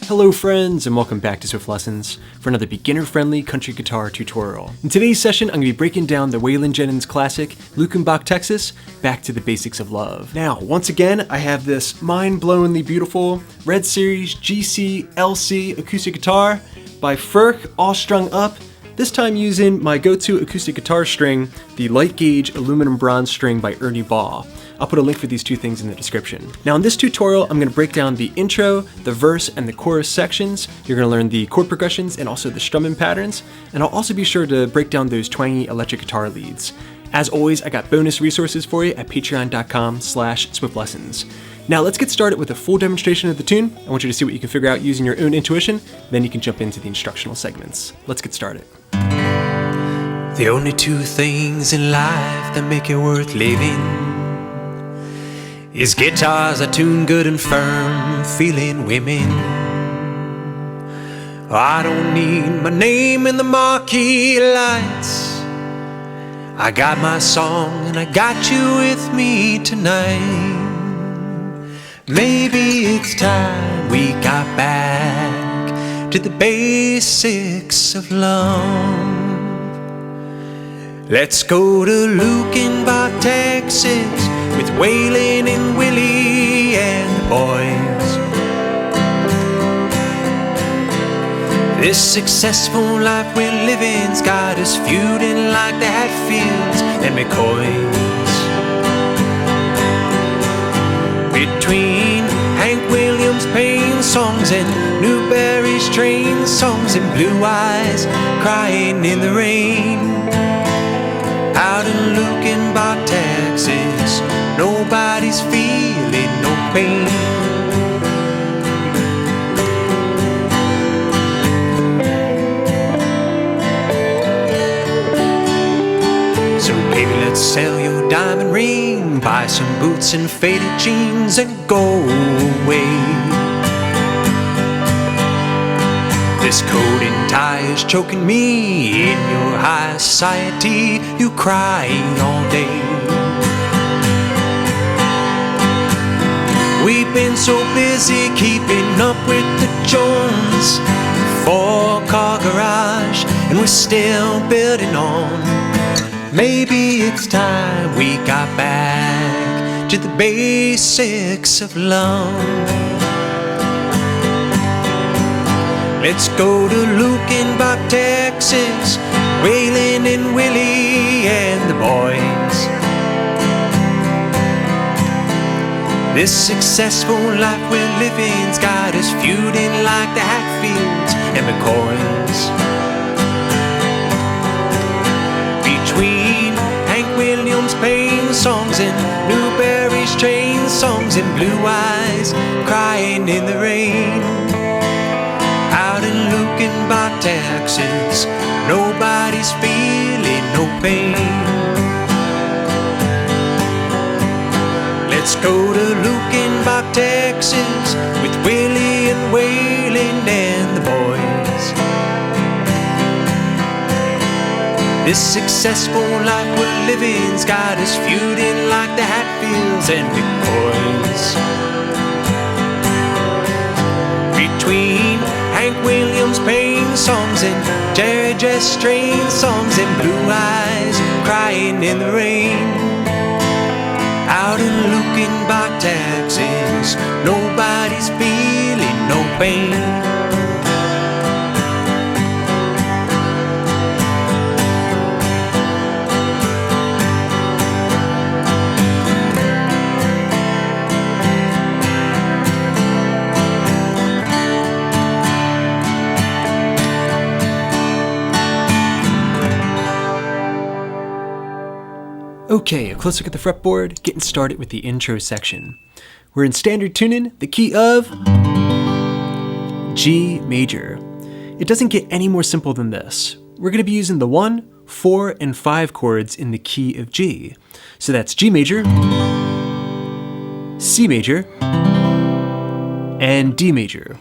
Hello friends, and welcome back to Swiftlessons for another beginner-friendly country guitar tutorial. In today's session, I'm going to be breaking down the Waylon Jennings classic, Luckenbach, Texas, back to the basics of love. Now, once again, I have this mind-blowingly beautiful Red Series GC-LC acoustic guitar by Furch, all strung up, this time using my go-to acoustic guitar string, the light gauge aluminum bronze string by Ernie Ball. I'll put a link for these two things in the description. Now in this tutorial, I'm going to break down the intro, the verse, and the chorus sections. You're going to learn the chord progressions and also the strumming patterns, and I'll also be sure to break down those twangy electric guitar leads. As always, I got bonus resources for you at patreon.com/swiftlessons. Now let's get started with a full demonstration of the tune. I want you to see what you can figure out using your own intuition, then you can jump into the instructional segments. Let's get started. The only two things in life that make it worth living is guitars that tune good and firm, feeling women. I don't need my name in the marquee lights. I got my song and I got you with me tonight. Maybe it's time we got back to the basics of love. Let's go to Luckenbach, Texas, with Waylon and Willie and the boys. This successful life we're living's got us feuding like the Hatfields and McCoys. Between Hank Williams Payne songs and Newberry's train songs and Blue Eyes crying in the rain. Out in Luckenbach, Texas, nobody's feeling no pain. So baby, let's sell your diamond ring, buy some boots and faded jeans and go away. This coat and tie is choking me. In your high society, you crying all day. We've been so busy keeping up with the Jones, 4-car garage, and we're still building on. Maybe it's time we got back to the basics of love. Let's go to Luckenbach, Texas, Waylon and Willie and the boys. This successful life we're living's got us feuding like the Hatfields and McCoys. Between Hank Williams Payne songs and Newberry's train songs and Blue Eyes crying in the rain. Out in Luckenbach, Texas, nobody's feeling no pain. Let's go to Luckenbach, Texas, with Willie and Waylon and the boys. This successful life we're living's got us feuding like the Hatfields and McCoys. Between Hank Williams Payne songs and Jerry Jess Strain songs and Blue Eyes crying in the rain. Out in Luckenbach, Texas, nobody's feeling no pain. Okay, a close look at the fretboard, getting started with the intro section. We're in standard tuning, the key of G major. It doesn't get any more simple than this. We're going to be using the 1, 4, and 5 chords in the key of G. So that's G major, C major, and D major.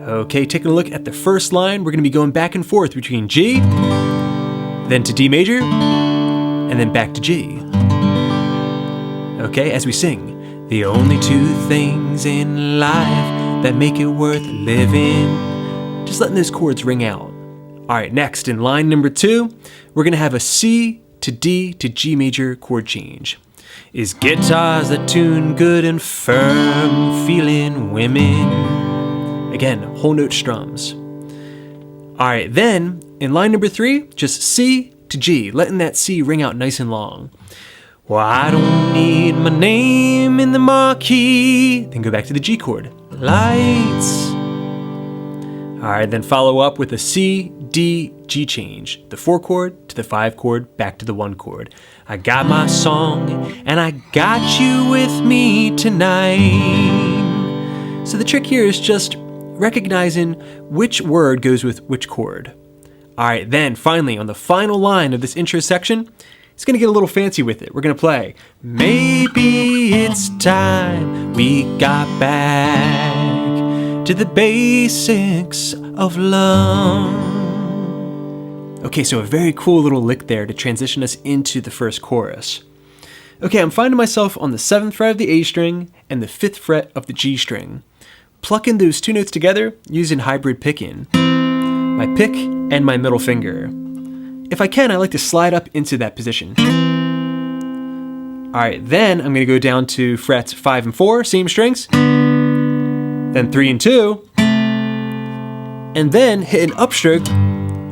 Okay, taking a look at the first line, we're going to be going back and forth between G, then to D major, and then back to G. Okay, as we sing. The only two things in life that make it worth living. Just letting those chords ring out. All right, next in line number 2, we're gonna have a C to D to G major chord change. Is guitars that tune good and firm, feeling women. Again, whole note strums. All right, then in line number 3, just C to G, letting that C ring out nice and long. Well, I don't need my name in the marquee. Then go back to the G chord. Lights. All right, then follow up with a C, D, G change. The 4 chord to the 5 chord, back to the 1 chord. I got my song, and I got you with me tonight. So the trick here is just recognizing which word goes with which chord. All right, then finally, on the final line of this intro section, it's gonna get a little fancy with it. We're gonna play, maybe it's time we got back to the basics of love. Okay, so a very cool little lick there to transition us into the first chorus. Okay, I'm finding myself on the 7th fret of the A string and the 5th fret of the G string. Plucking those 2 notes together using hybrid picking. My pick and my middle finger. If I can, I like to slide up into that position. All right, then I'm gonna go down to frets 5 and 4, same strings. Then 3 and 2. And then hit an upstroke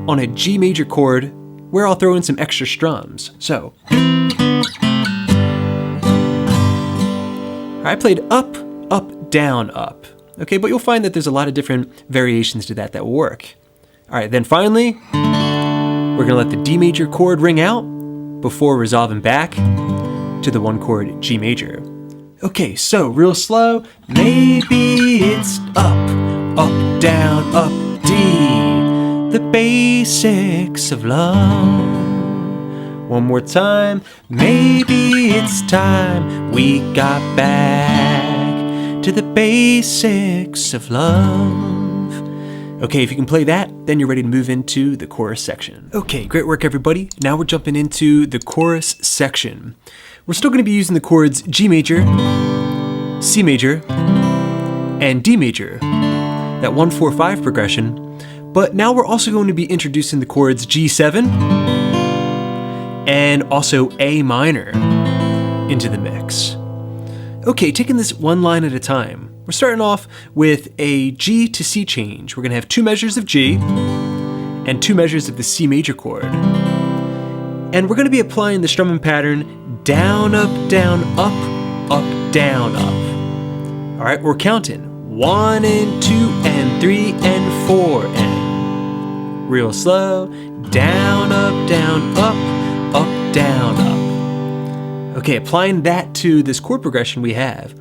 on a G major chord where I'll throw in some extra strums. So, I played up, up, down, up. Okay, but you'll find that there's a lot of different variations to that will work. All right, then finally, we're gonna let the D major chord ring out before resolving back to the 1 chord G major. Okay, so real slow, maybe it's up, up, down, up, D. The basics of love. One more time. Maybe it's time we got back to the basics of love. Okay, if you can play that, then you're ready to move into the chorus section. Okay, great work everybody. Now we're jumping into the chorus section. We're still gonna be using the chords G major, C major, and D major, that 1-4-5 progression. But now we're also going to be introducing the chords G7 and also A minor into the mix. Okay, taking this one line at a time. We're starting off with a G to C change. We're gonna have 2 measures of G and 2 measures of the C major chord. And we're gonna be applying the strumming pattern down, up, down, up, up, down, up. All right, we're counting 1 and 2 and 3 and 4 and real slow, down, up, down, up, up, down, up. Okay, applying that to this chord progression we have.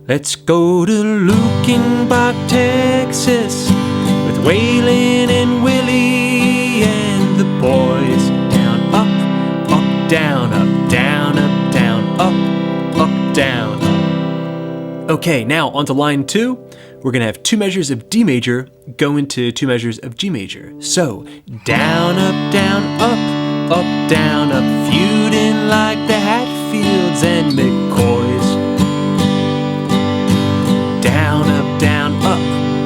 Let's go to Luckenbach, Texas, with Waylon and Willie and the boys. Down, up, up, down, up, down, up, down, up, up, down, up. Okay, now onto line 2. We're gonna have 2 measures of D major go into 2 measures of G major. So, down, up, down, up, up, down, up, feuding like the Hatfields and McCoys. Down, up, down, up,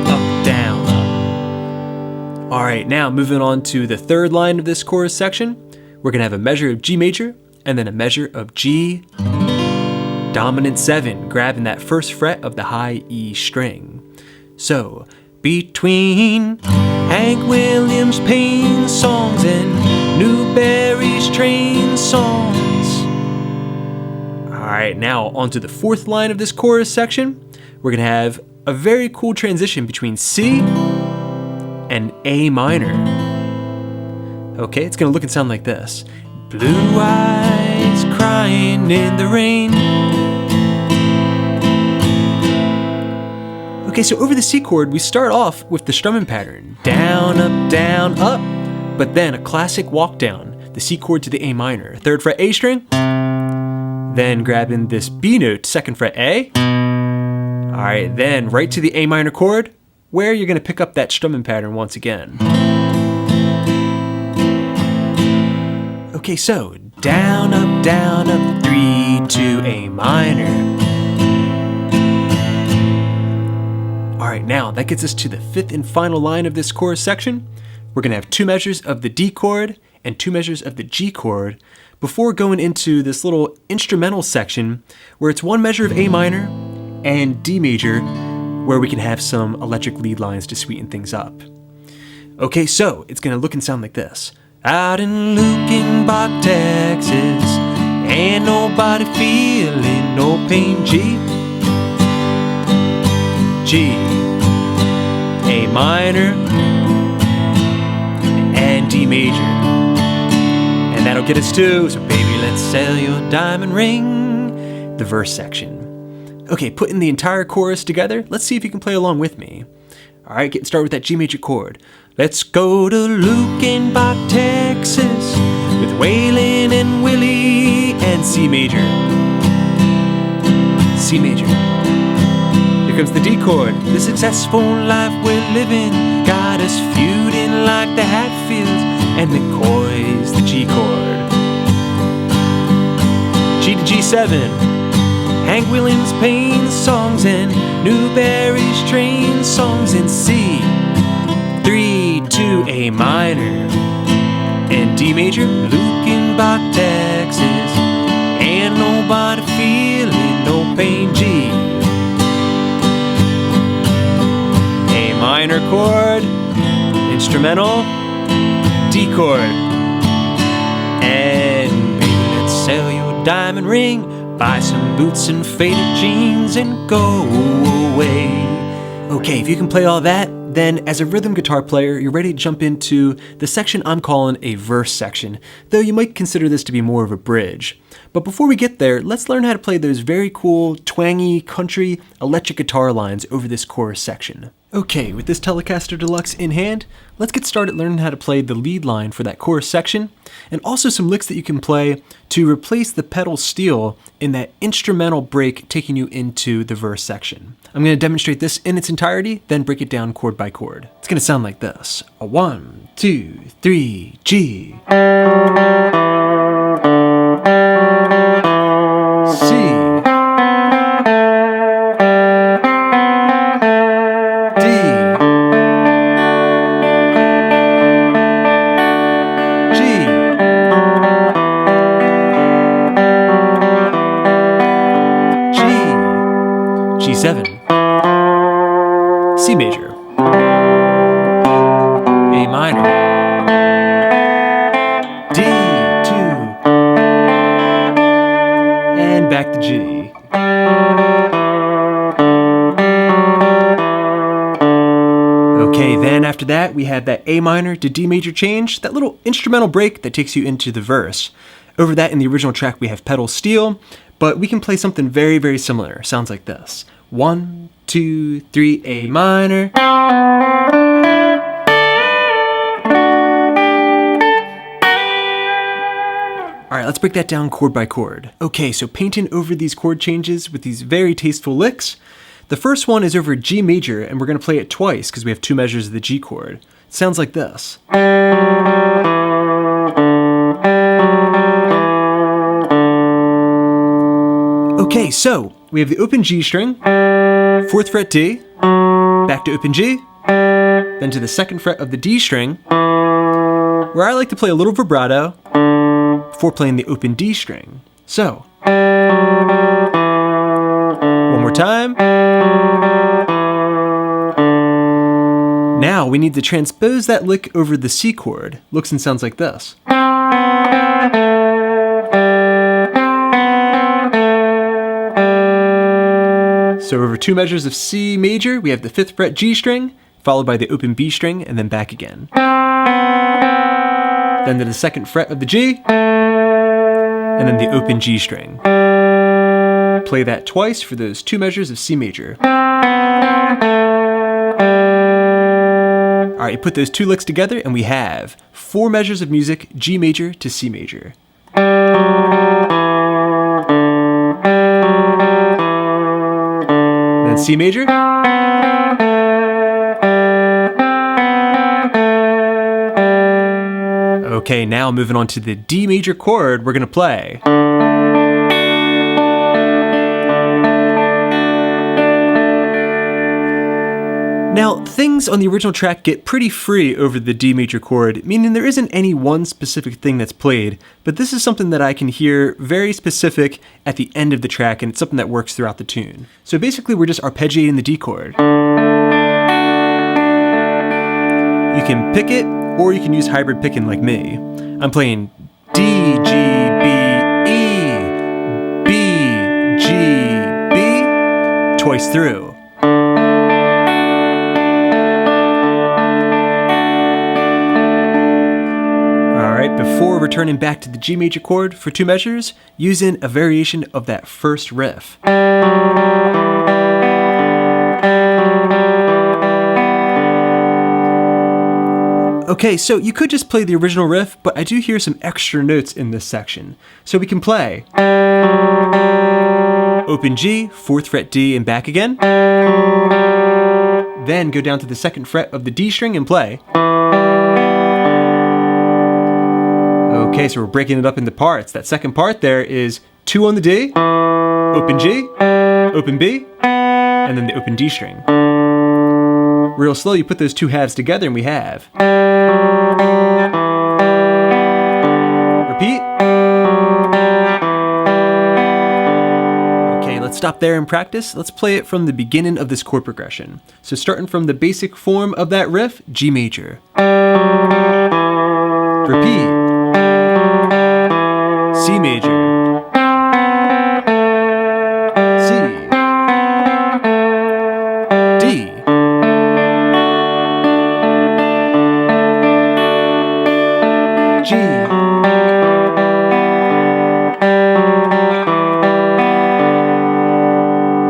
up, down, up. All right, now moving on to the 3rd line of this chorus section. We're gonna have a measure of G major and then a measure of G dominant 7, grabbing that 1st fret of the high E string. So, between Hank Williams Payne songs and Newberry's train songs. All right, now onto the 4th line of this chorus section. We're gonna have a very cool transition between C and A minor. Okay, it's gonna look and sound like this. Blue eyes crying in the rain. Okay, so over the C chord, we start off with the strumming pattern. Down, up, but then a classic walk down, the C chord to the A minor, 3rd fret A string, then grabbing this B note, 2nd fret A. All right, then right to the A minor chord, where you're gonna pick up that strumming pattern once again. Okay, so down, up, 3 to A minor. Alright, now that gets us to the fifth and final line of this chorus section. We're going to have 2 measures of the D chord and 2 measures of the G chord before going into this little instrumental section where it's 1 measure of A minor and D major, where we can have some electric lead lines to sweeten things up. Okay, so it's going to look and sound like this. Out in Luckenbach, Texas, ain't nobody feeling no pain. G, G, A minor, and D major. And that'll get us to, so baby, let's sell your diamond ring, the verse section. Okay, putting the entire chorus together, let's see if you can play along with me. Alright, getting started with that G major chord. Let's go to Luckenbach, Texas, with Waylon and Willie and C major. C major. Here comes the D chord. The successful life we're living got us feuding like the Hatfields and McCoys, the G chord. G to G7. Hank Williams Payne songs and Newberry's Train songs in C. 3 to A minor and D major. Luckenbach, Texas, ain't nobody feeling no pain. G, A minor chord, instrumental, D chord, and baby, let's sell your diamond ring. Buy some boots and faded jeans and go away. Okay, if you can play all that, then as a rhythm guitar player, you're ready to jump into the section I'm calling a verse section, though you might consider this to be more of a bridge. But before we get there, let's learn how to play those very cool, twangy, country, electric guitar lines over this chorus section. Okay, with this Telecaster Deluxe in hand, let's get started learning how to play the lead line for that chorus section, and also some licks that you can play to replace the pedal steel in that instrumental break taking you into the verse section. I'm going to demonstrate this in its entirety, then break it down chord by chord. It's going to sound like this. A 1, 2, 3, G. C. G7, C major, A minor, D2, and back to G. Okay, then after that we have that A minor to D major change, that little instrumental break that takes you into the verse. Over that in the original track we have pedal steel, but we can play something very, very similar. Sounds like this. 1, 2, 3, A minor. Alright, let's break that down chord by chord. Okay, so painting over these chord changes with these very tasteful licks. The first one is over G major, and we're going to play it twice because we have 2 measures of the G chord. It sounds like this. Okay, so we have the open G string, 4th fret D, back to open G, then to the 2nd fret of the D string, where I like to play a little vibrato before playing the open D string. So, one more time. Now we need to transpose that lick over the C chord. Looks and sounds like this. So over 2 measures of C major, we have the 5th fret G string, followed by the open B string, and then back again. Then to the 2nd fret of the G, and then the open G string. Play that twice for those 2 measures of C major. Alright, you put those 2 licks together and we have 4 measures of music, G major to C major. Then C major. Okay, now moving on to the D major chord, we're gonna play. Now, things on the original track get pretty free over the D major chord, meaning there isn't any one specific thing that's played, but this is something that I can hear very specific at the end of the track, and it's something that works throughout the tune. So basically we're just arpeggiating the D chord. You can pick it, or you can use hybrid picking like me. I'm playing D, G, B, E, B, G, B, twice through. Alright, before returning back to the G major chord for 2 measures, using a variation of that first riff. Okay, so you could just play the original riff, but I do hear some extra notes in this section. So we can play open G, 4th fret D, and back again. Then go down to the 2nd fret of the D string and play. Okay, so we're breaking it up into parts. That second part there is 2 on the D, open G, open B, and then the open D string. Real slow, you put those 2 halves together and we have. Repeat. Okay, let's stop there and practice. Let's play it from the beginning of this chord progression. So starting from the basic form of that riff, G major. Repeat. C major. C. D. G.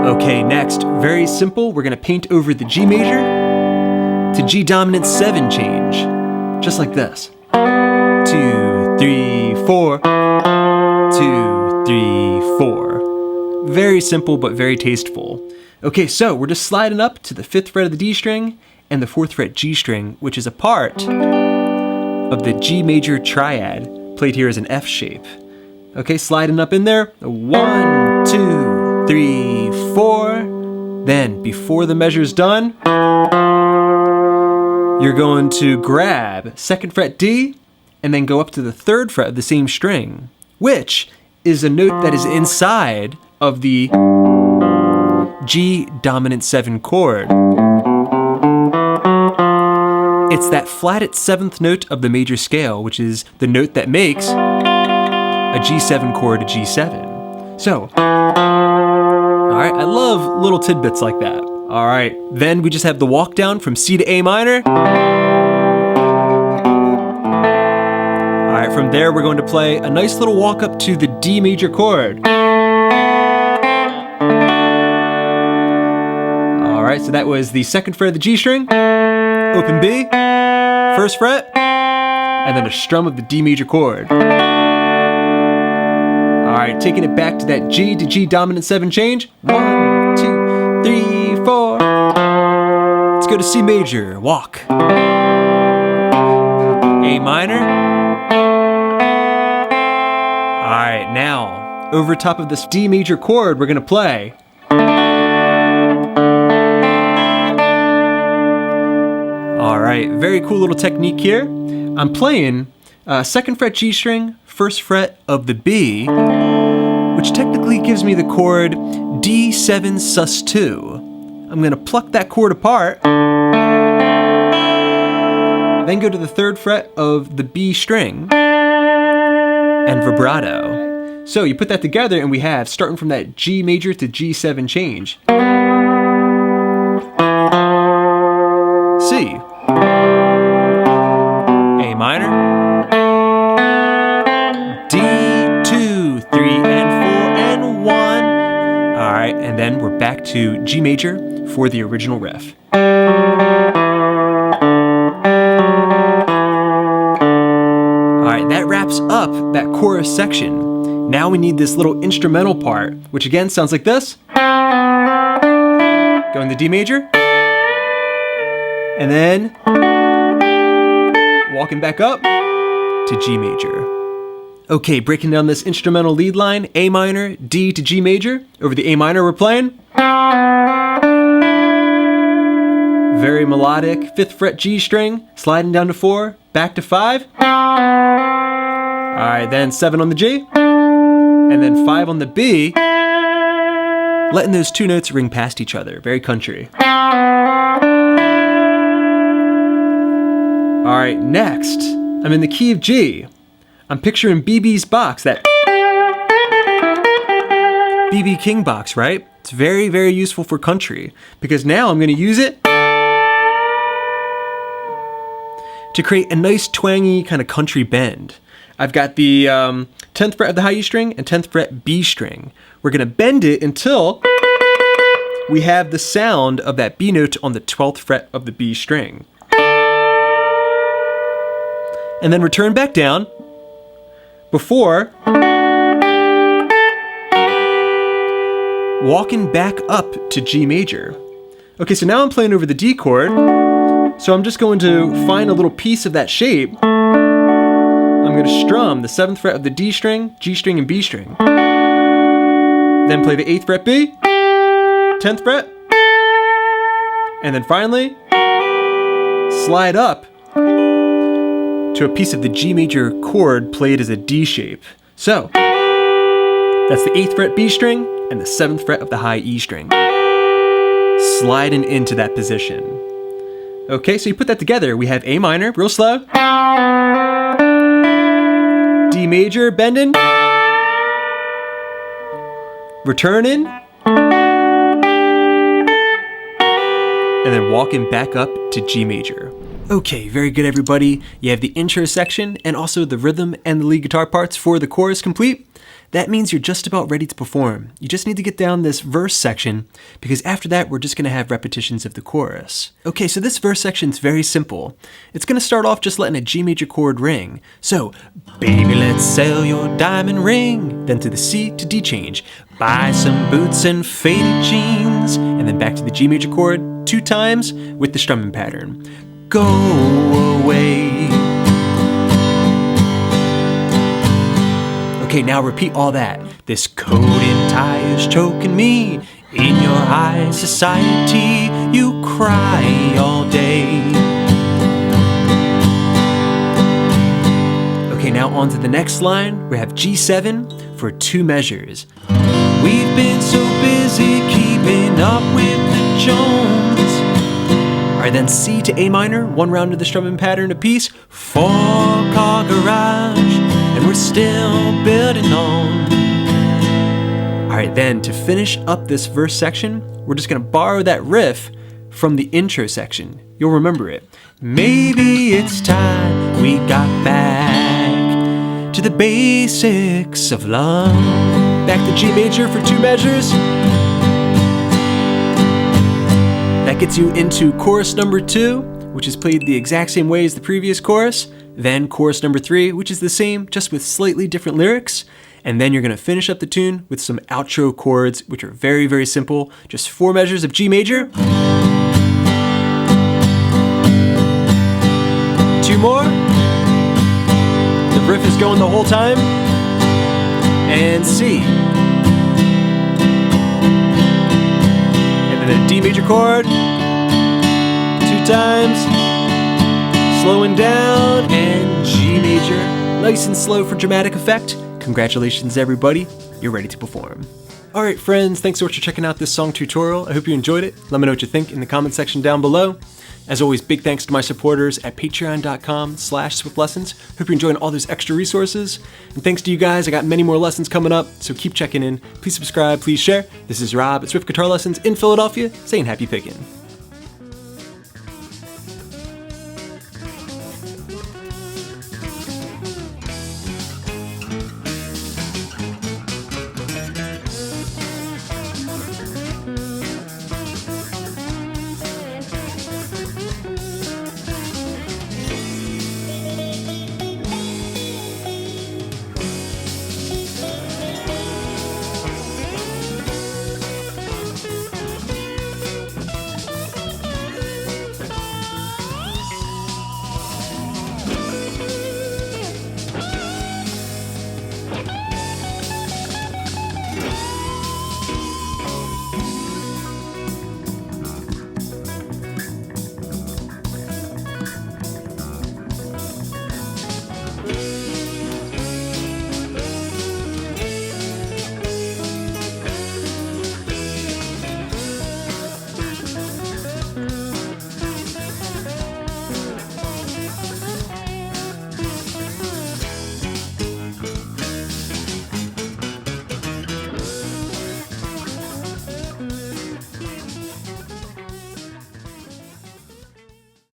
Okay, next, very simple, we're gonna paint over the G major to G dominant 7 change, just like this. 2, 3, 4, 2, 3, 4. Very simple, but very tasteful. Okay, so we're just sliding up to the 5th fret of the D string and the 4th fret G string, which is a part of the G major triad, played here as an F shape. Okay, sliding up in there, 1, 2, 3, 4. Then, before the measure's done, you're going to grab 2nd fret D, and then go up to the 3rd fret of the same string, which is a note that is inside of the G dominant 7 chord. It's that flatted 7th note of the major scale, which is the note that makes a G7 chord a G7. So, alright, I love little tidbits like that. Alright, then we just have the walk down from C to A minor. Alright, from there we're going to play a nice little walk up to the D major chord. Alright, so that was the 2nd fret of the G string, open B, 1st fret, and then a strum of the D major chord. Alright, taking it back to that G to G dominant 7 change. 1, 2, 3, 4. Let's go to C major, walk. A minor. Alright, now, over top of this D major chord, we're gonna play. Alright, very cool little technique here. I'm playing 2nd fret G string, 1st fret of the B, which technically gives me the chord D7 sus2. I'm gonna pluck that chord apart, then go to the 3rd fret of the B string, and vibrato. So you put that together and we have, starting from that G major to G7 change. C. A minor. D2, 3, and 4, and 1. Alright, and then we're back to G major for the original riff. Alright, that wraps up that chorus section. Now we need this little instrumental part, which again sounds like this. Going to D major. And then walking back up to G major. Okay, breaking down this instrumental lead line, A minor, D to G major. Over the A minor we're playing. Very melodic. 5th fret G string, sliding down to 4, back to 5. Alright, then 7 on the G, and then 5 on the B, letting those two notes ring past each other. Very country. Alright, next, I'm in the key of G. I'm picturing BB's box, that BB King box, right? It's very, very useful for country, because now I'm going to use it to create a nice twangy kind of country bend. I've got the 10th fret of the high E string and 10th fret B string. We're going to bend it until we have the sound of that B note on the 12th fret of the B string. And then return back down before walking back up to G major. Okay, so now I'm playing over the D chord, so I'm just going to find a little piece of that shape. I'm going to strum the 7th fret of the D string, G string, and B string. Then play the 8th fret B, 10th fret, and then finally slide up to a piece of the G major chord played as a D shape. So, that's the 8th fret B string and the 7th fret of the high E string. Sliding into that position. Okay, so you put that together, we have A minor, real slow, D major, bending, returning, and then walking back up to G major. Okay, very good everybody. You have the intro section and also the rhythm and the lead guitar parts for the chorus complete. That means you're just about ready to perform. You just need to get down this verse section, because after that we're just going to have repetitions of the chorus. Okay, so this verse section is very simple. It's going to start off just letting a G major chord ring. So, baby, let's sell your diamond ring. Then to the C to D change. Buy some boots and faded jeans. And then back to the G major chord 2 times with the strumming pattern. Go away. Okay, now repeat all that. This coat and tie is choking me. In your high society, you cry all day. Okay, now on to the next line. We have G7 for 2 measures. We've been so busy keeping up with the Jones. Alright, then C to A minor, 1 round of the strumming pattern apiece. 4-car garage, and we're still building on. Alright, then to finish up this verse section, we're just gonna borrow that riff from the intro section. You'll remember it. Maybe it's time we got back to the basics of love. Back to G major for 2 measures. That gets you into chorus number 2, which is played the exact same way as the previous chorus. Then chorus number 3, which is the same, just with slightly different lyrics. And then you're going to finish up the tune with some outro chords, which are very, very simple. Just 4 measures of G major. 2 more. The riff is going the whole time. And C. And then a D major chord. 2 times. Slowing down, and G major. Nice and slow for dramatic effect. Congratulations everybody, you're ready to perform. Alright friends, thanks so much for checking out this song tutorial. I hope you enjoyed it. Let me know what you think in the comment section down below. As always, big thanks to my supporters at patreon.com/swiftlessons. Hope you're enjoying all those extra resources. And thanks to you guys, I got many more lessons coming up, so keep checking in. Please subscribe, please share. This is Rob at Swift Guitar Lessons in Philadelphia, saying happy picking.